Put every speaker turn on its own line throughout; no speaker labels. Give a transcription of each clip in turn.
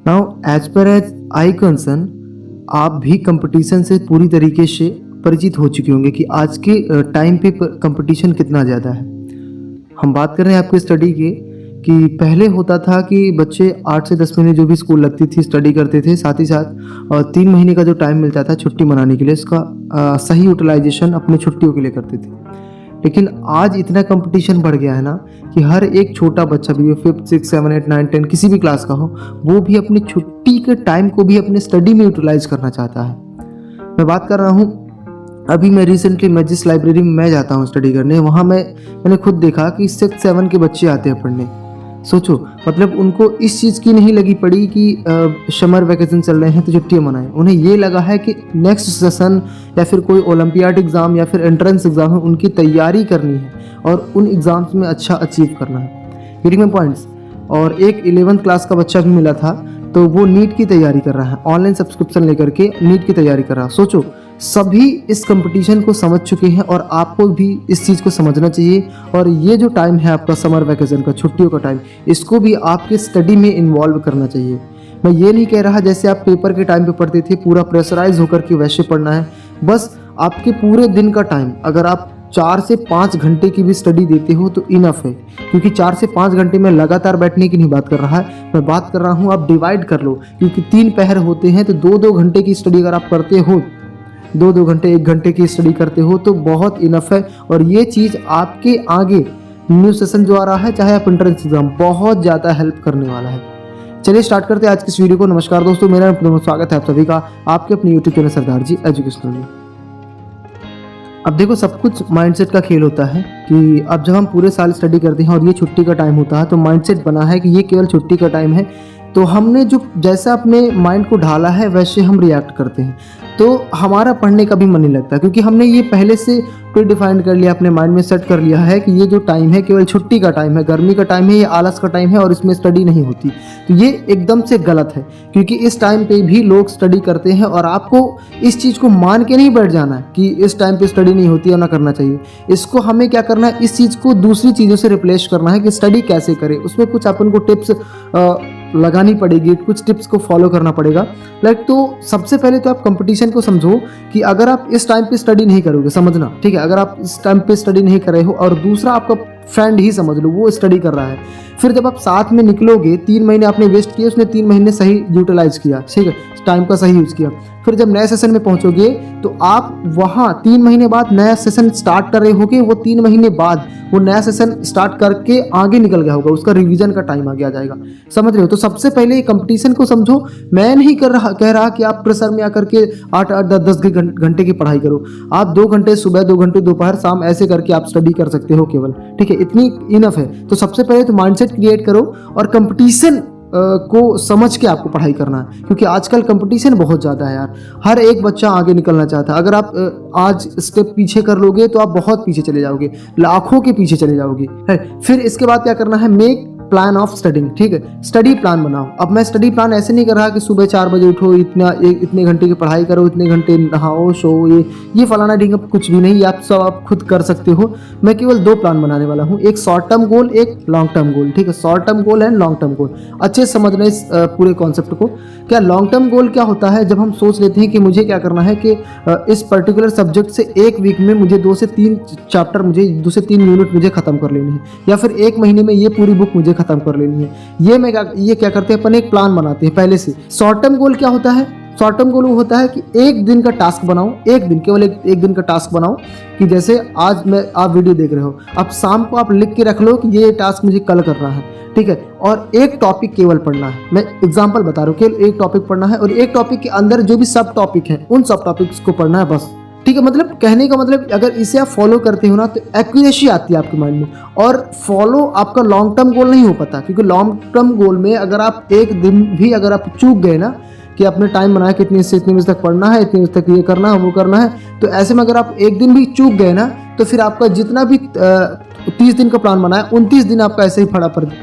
Now as per as I concern, आप भी competition से पूरी तरीके से परिचित हो चुके होंगे कि आज के टाइम पे कंपटीशन कितना ज़्यादा है। हम बात कर रहे हैं आपके स्टडी के कि पहले होता था कि बच्चे 8 से 10 महीने जो भी स्कूल लगती थी स्टडी करते थे, साथ ही साथ 3 महीने का जो टाइम मिलता था छुट्टी मनाने के लिए, इसका सही यूटिलाइजेशन अपनी छुट्टियों के लिए करते थे। लेकिन आज इतना कंपटीशन बढ़ गया है ना कि हर एक छोटा बच्चा भी 5th 6th 7th 8th 9th 10th किसी भी क्लास का हो, वो भी अपनी छुट्टी के टाइम को भी अपने स्टडी में यूटिलाइज करना चाहता है। मैं बात कर रहा हूँ, अभी मैं रिसेंटली जिस लाइब्रेरी में मैं जाता हूँ स्टडी करने, वहाँ मैंने खुद देखा कि 6th 7th के बच्चे आते हैं पढ़ने। सोचो, मतलब उनको इस चीज़ की नहीं लगी पड़ी कि समर वैकेशन चल रहे हैं तो छुट्टियाँ मनाएं। उन्हें ये लगा है कि नेक्स्ट सेशन या फिर कोई ओलंपियाड एग्ज़ाम या फिर एंट्रेंस एग्ज़ाम है, उनकी तैयारी करनी है और उन एग्ज़ाम्स में अच्छा अचीव करना है। Getting my points. और एक 11th क्लास का बच्चा भी मिला था, तो वो नीट की तैयारी कर रहा है, ऑनलाइन सब्सक्रिप्शन लेकर के नीट की तैयारी कर रहा है। सोचो, सभी इस कंपटीशन को समझ चुके हैं और आपको भी इस चीज़ को समझना चाहिए। और ये जो टाइम है आपका समर वैकेशन का, छुट्टियों का टाइम, इसको भी आपके स्टडी में इन्वॉल्व करना चाहिए। मैं ये नहीं कह रहा जैसे आप पेपर के टाइम पे पढ़ते थे पूरा प्रेशराइज होकर के वैसे पढ़ना है। बस आपके पूरे दिन का टाइम अगर आप 4 से 5 घंटे की भी स्टडी देते हो तो इनफ है, क्योंकि 4 से 5 घंटे में लगातार बैठने की नहीं बात कर रहा है, मैं बात कर रहा हूँ आप डिवाइड कर लो, क्योंकि 3 पहर होते हैं तो 2-2 घंटे की स्टडी अगर आप करते हो, 2-2 घंटे 1 घंटे की स्टडी करते हो तो बहुत इनफ है। और ये चीज़ आपके आगे न्यू सेशन जो आ रहा है, चाहे आप एंट्रेंस एग्जाम, बहुत ज़्यादा हेल्प करने वाला है। चलिए स्टार्ट करते हैं आज की इस वीडियो को। नमस्कार दोस्तों, मेरा स्वागत है आप सभी का आपके अपने यूट्यूब चैनल सरदार जी एजुकेशनल में। अब देखो, सब कुछ माइंडसेट का खेल होता है कि अब जब हम पूरे साल स्टडी करते हैं और ये छुट्टी का टाइम होता है तो माइंडसेट बना है कि ये केवल छुट्टी का टाइम है, तो हमने जो जैसा अपने माइंड को ढाला है वैसे हम रिएक्ट करते हैं, तो हमारा पढ़ने का भी मन नहीं लगता, क्योंकि हमने ये पहले से प्री डिफाइंड कर लिया, अपने माइंड में सेट कर लिया है कि ये जो टाइम है केवल छुट्टी का टाइम है, गर्मी का टाइम है, ये आलस का टाइम है और इसमें स्टडी नहीं होती। तो ये एकदम से गलत है, क्योंकि इस टाइम पे भी लोग स्टडी करते हैं और आपको इस चीज़ को मान के नहीं बैठ जाना है कि इस टाइम पे स्टडी नहीं होती और ना करना चाहिए। इसको हमें क्या करना है, इस चीज़ को दूसरी चीज़ों से रिप्लेस करना है कि स्टडी कैसे करें। उसमें कुछ अपन को टिप्स लगानी पड़ेगी, कुछ टिप्स को फॉलो करना पड़ेगा। तो सबसे पहले तो आप कंपटीशन को समझो कि अगर आप इस टाइम पे स्टडी नहीं करोगे, समझना, ठीक है, अगर आप इस टाइम पे स्टडी नहीं कर रहे हो और दूसरा आपका फ्रेंड ही समझ लो वो स्टडी कर रहा है, फिर जब आप साथ में निकलोगे, 3 महीने आपने वेस्ट किए, उसने 3 महीने सही यूटिलाइज किया, ठीक है, टाइम का सही यूज़ किया, फिर जब नए सेशन में पहुंचोगे तो आप वहाँ 3 महीने बाद नया सेशन स्टार्ट कर रहे होगे, वो 3 महीने बाद वो नया सेशन स्टार्ट करके आगे निकल गया होगा, उसका रिवीजन का टाइम आगे आ जाएगा। समझ रहे हो? तो सबसे पहले कंपटीशन को समझो। मैं नहीं कह रहा कि आप प्रेशर में आकर के 8-8 10 घंटे की पढ़ाई करो। आप 2 घंटे सुबह, 2 घंटे दोपहर, शाम, ऐसे करके आप स्टडी कर सकते हो केवल, ठीक है, इतनी इनफ है। तो सबसे पहले तो माइंडसेट क्रिएट करो और कंपटीशन को समझ के आपको पढ़ाई करना है, क्योंकि आजकल कंपटीशन बहुत ज़्यादा है यार, हर एक बच्चा आगे निकलना चाहता है। अगर आप आज स्टेप पीछे कर लोगे तो आप बहुत पीछे चले जाओगे, लाखों के पीछे चले जाओगे, है। फिर इसके बाद क्या करना है, मेक प्लान ऑफ स्टडिंग, ठीक है, स्टडी प्लान बनाओ। अब मैं स्टडी प्लान ऐसे नहीं कर रहा कि सुबह 4 बजे उठो, इतने घंटे की पढ़ाई करो, इतने घंटे नहाओ, सो, ये फलाना ढींगा, कुछ भी नहीं, आप सब आप खुद कर सकते हो। मैं केवल 2 प्लान बनाने वाला हूँ, एक शॉर्ट टर्म गोल, एक लॉन्ग टर्म गोल, ठीक है, short term goal and long term goal. अच्छे से समझना इस पूरे कॉन्सेप्ट को। क्या लॉन्ग टर्म गोल क्या होता है, जब हम सोच लेते हैं कि मुझे क्या करना है कि इस पर्टिकुलर सब्जेक्ट से 1 वीक में मुझे 2 से 3 चैप्टर, मुझे 2 से 3 यूनिट मुझे खत्म कर लेनी है, या फिर 1 महीने में ये पूरी बुक मुझे खत्म कर लेनी है। ये क्या करते हैं, अपन एक प्लान बनाते हैं पहले से। शॉर्ट टर्म गोल क्या होता है, शॉर्ट टर्म गोल वो होता है कि 1 दिन का टास्क बनाओ, 1 दिन, केवल एक दिन का टास्क बनाओ, कि जैसे आज आप वीडियो देख रहे हो, अब शाम को आप लिख के रख लो कि ये टास्क मुझे कल करना है, ठीक है, और एक टॉपिक केवल पढ़ना है। मैं एग्जांपल बता रहा हूँ, केवल एक टॉपिक पढ़ना है और एक टॉपिक के अंदर जो भी सब टॉपिक है उन सब टॉपिक्स को पढ़ना है, बस, ठीक है। मतलब कहने का मतलब, अगर इसे आप फॉलो करते हो ना तो एक्यूरेसी आती है आपके माइंड में, और फॉलो आपका लॉन्ग टर्म गोल नहीं हो पाता, क्योंकि लॉन्ग टर्म गोल में अगर आप एक दिन भी अगर आप चूक गए ना कि आपने टाइम बनाया कि इतने से इतने बजे तक पढ़ना है, इतने बजे तक ये करना है, वो करना है, तो ऐसे में अगर आप एक दिन भी चूक गए ना तो फिर आपका जितना भी 30 दिन का प्लान बनाया, 29 दिन आपका ऐसे ही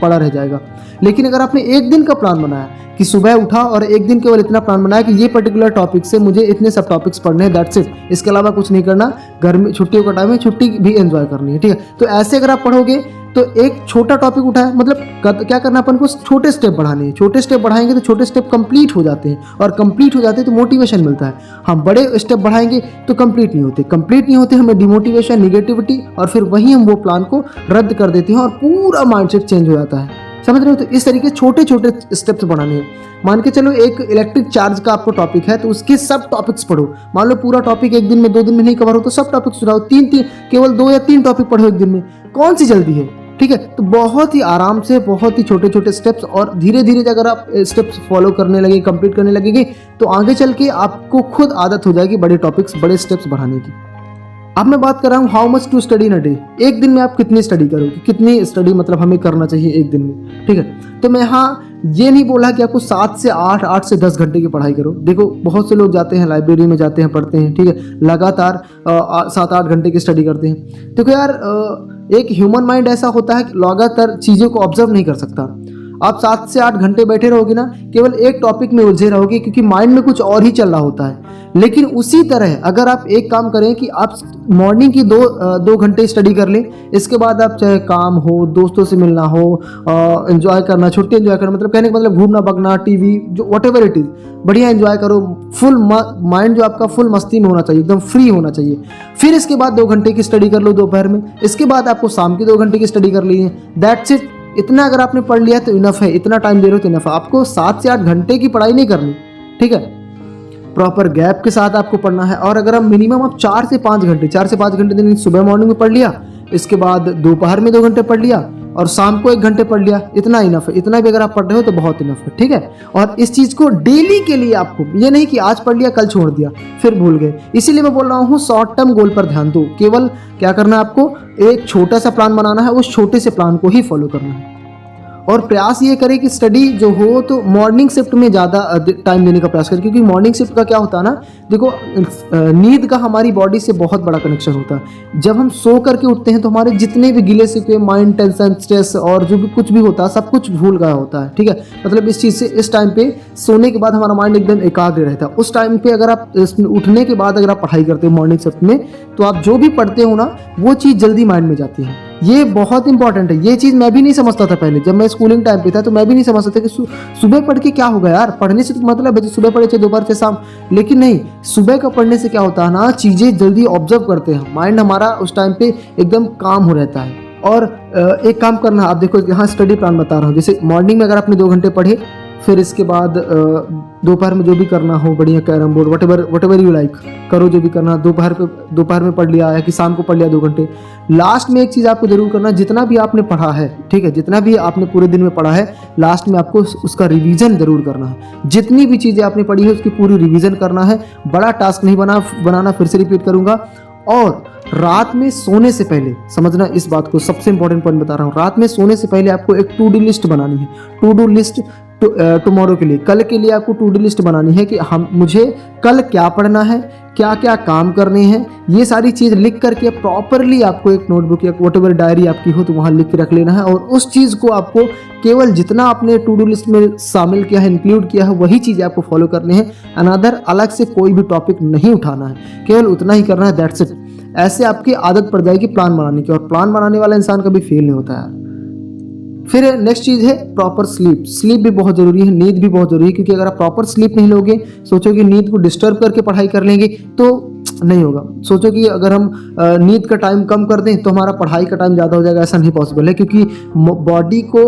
पड़ा रह जाएगा। लेकिन अगर आपने 1 दिन का प्लान बनाया कि सुबह उठा और 1 दिन केवल इतना प्लान बनाया कि ये पर्टिकुलर टॉपिक से मुझे इतने सब टॉपिक्स पढ़ने हैं, दैट्स इट, इसके अलावा कुछ नहीं करना, गर्मी छुट्टियों का टाइम है, छुट्टी भी एंजॉय करनी है, ठीक है। तो ऐसे अगर आप पढ़ोगे तो एक छोटा टॉपिक उठाया, मतलब क्या करना अपन को, छोटे स्टेप बढ़ाने हैं। छोटे स्टेप बढ़ाएंगे तो छोटे स्टेप कंप्लीट हो जाते हैं, और कंप्लीट हो जाते हैं तो मोटिवेशन मिलता है। हम बड़े स्टेप बढ़ाएंगे तो कंप्लीट नहीं होते, कंप्लीट नहीं होते, हमें डिमोटिवेशन, निगेटिविटी, और फिर वहीं हम वो प्लान को रद्द कर देते हैं और पूरा माइंडसेट चेंज हो जाता है। समझ रहे हो? तो इस तरीके छोटे छोटे स्टेप्स बढ़ाने हैं। मान के चलो एक इलेक्ट्रिक चार्ज का आपको टॉपिक है, तो उसके सब टॉपिक्स पढ़ो। मान लो पूरा टॉपिक एक दिन में, 2 दिन में नहीं कवर हो तो सब टॉपिक्स सुनाओ, केवल 2 या 3 टॉपिक पढ़ो एक दिन में। कौन सी जल्दी है? ठीक है, तो बहुत ही आराम से, बहुत ही छोटे छोटे स्टेप्स, और धीरे धीरे अगर आप स्टेप्स फॉलो करने लगे, कंप्लीट करने लगेंगे, तो आगे चल के आपको खुद आदत हो जाएगी बड़े टॉपिक्स, बड़े स्टेप्स बढ़ाने की। अब मैं बात कर रहा हूँ how much to study in a day. एक दिन में आप कितनी स्टडी करोगे, कितनी स्टडी मतलब हमें करना चाहिए एक दिन में। ठीक है, तो मैं यहाँ ये नहीं बोला कि आपको 7 से 8, 8 से 10 घंटे की पढ़ाई करो। देखो बहुत से लोग जाते हैं लाइब्रेरी में, जाते हैं, पढ़ते हैं, ठीक है, लगातार 7-8 घंटे की स्टडी करते हैं। देखो यार, एक ह्यूमन माइंड ऐसा होता है कि लगातार चीज़ों को ऑब्जर्व नहीं कर सकता। आप 7 से 8 घंटे बैठे रहोगे ना, केवल एक टॉपिक में उलझे रहोगे, क्योंकि माइंड में कुछ और ही चल रहा होता है। लेकिन उसी तरह अगर आप एक काम करें कि आप मॉर्निंग की 2 घंटे स्टडी कर लें, इसके बाद आप चाहे काम हो, दोस्तों से मिलना हो, एंजॉय करना, छुट्टी एंजॉय करना, मतलब कहने का मतलब घूमना भगना, टीवी, जो व्हाटएवर इट इज, बढ़िया एंजॉय करो। फुल माइंड जो आपका फुल मस्ती में होना चाहिए, एकदम फ्री होना चाहिए। फिर इसके बाद 2 घंटे की स्टडी कर लो दोपहर में, इसके बाद आपको शाम की 2 घंटे की स्टडी कर ली है। That's it. इतना अगर आपने पढ़ लिया तो इनफ है, इतना टाइम दे रहे हो तो इनफ है। आपको 7 से 8 घंटे की पढ़ाई नहीं करनी, ठीक है, प्रॉपर गैप के साथ आपको पढ़ना है। और अगर हम मिनिमम आप 4 से 5 घंटे दिन सुबह मॉर्निंग में पढ़ लिया, इसके बाद दोपहर में 2 घंटे पढ़ लिया, और शाम को 1 घंटे पढ़ लिया, इतना इनफ है। इतना भी अगर आप पढ़ रहे हो तो बहुत इनफ है, ठीक है। और इस चीज़ को डेली के लिए आपको, ये नहीं कि आज पढ़ लिया कल छोड़ दिया फिर भूल गए। इसीलिए मैं बोल रहा हूँ शॉर्ट टर्म गोल पर ध्यान दो। केवल क्या करना है आपको, एक छोटा सा प्लान बनाना है, उस छोटे से प्लान को ही फॉलो करना है। और प्रयास ये करें कि स्टडी जो हो तो मॉर्निंग शिफ्ट में ज़्यादा टाइम देने का प्रयास करें, क्योंकि मॉर्निंग शिफ्ट का क्या होता है ना, देखो नींद का हमारी बॉडी से बहुत बड़ा कनेक्शन होता है। जब हम सो करके उठते हैं तो हमारे जितने भी गिले शिकवे, माइंड, टेंशन, स्ट्रेस और जो भी कुछ भी होता है सब कुछ भूल गया होता है, ठीक है। मतलब इस चीज़ से इस टाइम पे सोने के बाद हमारा माइंड एकदम एकाग्र रहता है। उस टाइम पे अगर आप उठने के बाद अगर आप पढ़ाई करते हो मॉर्निंग शिफ्ट में, तो आप जो भी पढ़ते हो ना वो चीज़ जल्दी माइंड में जाती है। ये बहुत इंपॉर्टेंट है। ये चीज़ मैं भी नहीं समझता था पहले, जब मैं स्कूलिंग टाइम पे था तो मैं भी नहीं समझता था कि सुबह पढ़ के क्या होगा यार, पढ़ने से तो मतलब है सुबह पढ़े चाहे दोपहर से शाम, लेकिन नहीं, सुबह का पढ़ने से क्या होता है ना, चीज़ें जल्दी ऑब्जर्व करते हैं, माइंड हमारा उस टाइम पे एकदम काम हो रहता है। और एक काम करना, आप देखो यहाँ स्टडी प्लान बता रहा हूँ, जैसे मॉर्निंग में अगर आपने 2 घंटे पढ़े, फिर इसके बाद दोपहर में जो भी करना हो, बढ़िया carrom board, whatever you like करो, जो भी करना, दोपहर में पढ़ लिया या कि शाम को पढ़ लिया 2 घंटे। लास्ट में एक चीज़ आपको जरूर करना, जितना भी आपने पढ़ा है, ठीक है, जितना भी आपने पूरे दिन में पढ़ा है, लास्ट में आपको उसका रिवीजन जरूर करना है। जितनी भी चीज़ें आपने पढ़ी है उसकी पूरी रिवीजन करना है। बड़ा टास्क नहीं बनाना, फिर से रिपीट करूँगा। और रात में सोने से पहले समझना इस बात को, सबसे इंपॉर्टेंट पॉइंट बता रहा हूँ, रात में सोने से पहले आपको एक टू डू लिस्ट बनानी है। टू डू लिस्ट टुमारो के लिए, कल के लिए आपको टू डू लिस्ट बनानी है कि मुझे कल क्या पढ़ना है, क्या क्या काम करने हैं, ये सारी चीज़ लिख करके प्रॉपरली आपको एक नोटबुक या व्हाटएवर डायरी आपकी हो तो वहाँ लिख के रख लेना है। और उस चीज़ को आपको केवल जितना आपने टू डू लिस्ट में शामिल किया है, इंक्लूड किया है, वही चीज़ें आपको फॉलो करनी है। अनदर अलग से कोई भी टॉपिक नहीं उठाना है, केवल उतना ही करना है, दैट्स इट। ऐसे आपकी आदत पड़ जाएगी प्लान बनाने की, और प्लान बनाने वाला इंसान कभी फेल नहीं होता है। फिर नेक्स्ट चीज़ है प्रॉपर स्लीप। स्लीप भी बहुत ज़रूरी है, नींद भी बहुत ज़रूरी है, क्योंकि अगर आप प्रॉपर स्लीप नहीं लोगे, सोचो कि नींद को डिस्टर्ब करके पढ़ाई कर लेंगे तो नहीं होगा। सोचो कि अगर हम नींद का टाइम कम कर दें तो हमारा पढ़ाई का टाइम ज़्यादा हो जाएगा, ऐसा नहीं पॉसिबल है, क्योंकि बॉडी को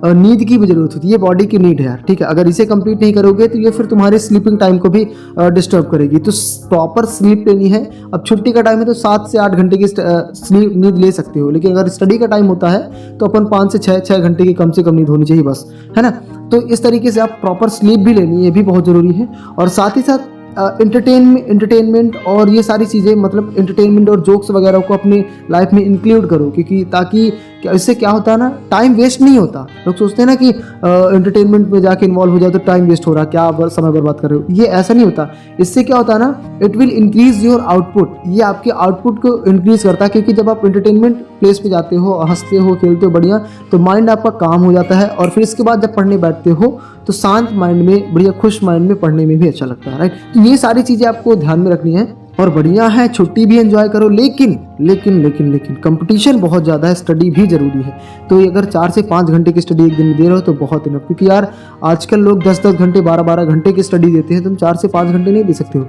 नींद की भी ज़रूरत होती है, ये बॉडी की नीड है यार, ठीक है। अगर इसे कंप्लीट नहीं करोगे तो ये फिर तुम्हारे स्लीपिंग टाइम को भी डिस्टर्ब करेगी। तो प्रॉपर स्लीप लेनी है। अब छुट्टी का टाइम है तो 7 से 8 घंटे की स्लीप नींद ले सकते हो, लेकिन अगर स्टडी का टाइम होता है तो अपन 5 से 6 घंटे की कम से कम नींद होनी चाहिए बस, है ना। तो इस तरीके से आप प्रॉपर स्लीप भी लेनी है, ये भी बहुत ज़रूरी है। और साथ ही साथ एंटरटेनमेंट और ये सारी चीज़ें, मतलब एंटरटेनमेंट और जोक्स वगैरह को अपनी लाइफ में इंक्लूड करो, क्योंकि ताकि इससे क्या होता है ना, टाइम वेस्ट नहीं होता। लोग सोचते हैं ना कि एंटरटेनमेंट में जाके इन्वॉल्व हो जाओ तो टाइम वेस्ट हो रहा है, क्या समय बर्बाद कर रहे हो, ये ऐसा नहीं होता। इससे क्या होता है ना, it will increase your output, ये आपके आउटपुट को इंक्रीज करता है, क्योंकि जब आप एंटरटेनमेंट प्लेस पे जाते हो, हंसते हो, खेलते हो बढ़िया, तो माइंड आपका काम हो जाता है। और फिर इसके बाद जब पढ़ने बैठते हो तो शांत माइंड में, बढ़िया खुश माइंड में पढ़ने में भी अच्छा लगता है, राइट। तो ये सारी चीज़ें आपको ध्यान में रखनी है। और बढ़िया है, छुट्टी भी एंजॉय करो, लेकिन लेकिन लेकिन लेकिन कंपटीशन बहुत ज़्यादा है, स्टडी भी ज़रूरी है। तो अगर 4 से 5 घंटे की स्टडी एक दिन में दे रहे हो तो बहुत इनफ, क्योंकि यार आजकल लोग 10-10 घंटे 12-12 घंटे की स्टडी देते हैं, तुम 4 से 5 घंटे नहीं दे सकते हो।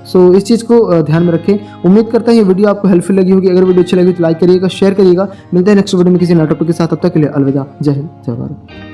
सो इस चीज़ को ध्यान में रखें। उम्मीद करता हूँ ये वीडियो आपको हेल्पफुल लगी होगी। अगर वीडियो अच्छी लगी तो लाइक करिएगा, शेयर करिएगा। मिलते हैं नेक्स्ट वीडियो में किसी नए टॉपिक के साथ, तब तक के लिए अलविदा। जय हिंद, जय भारत।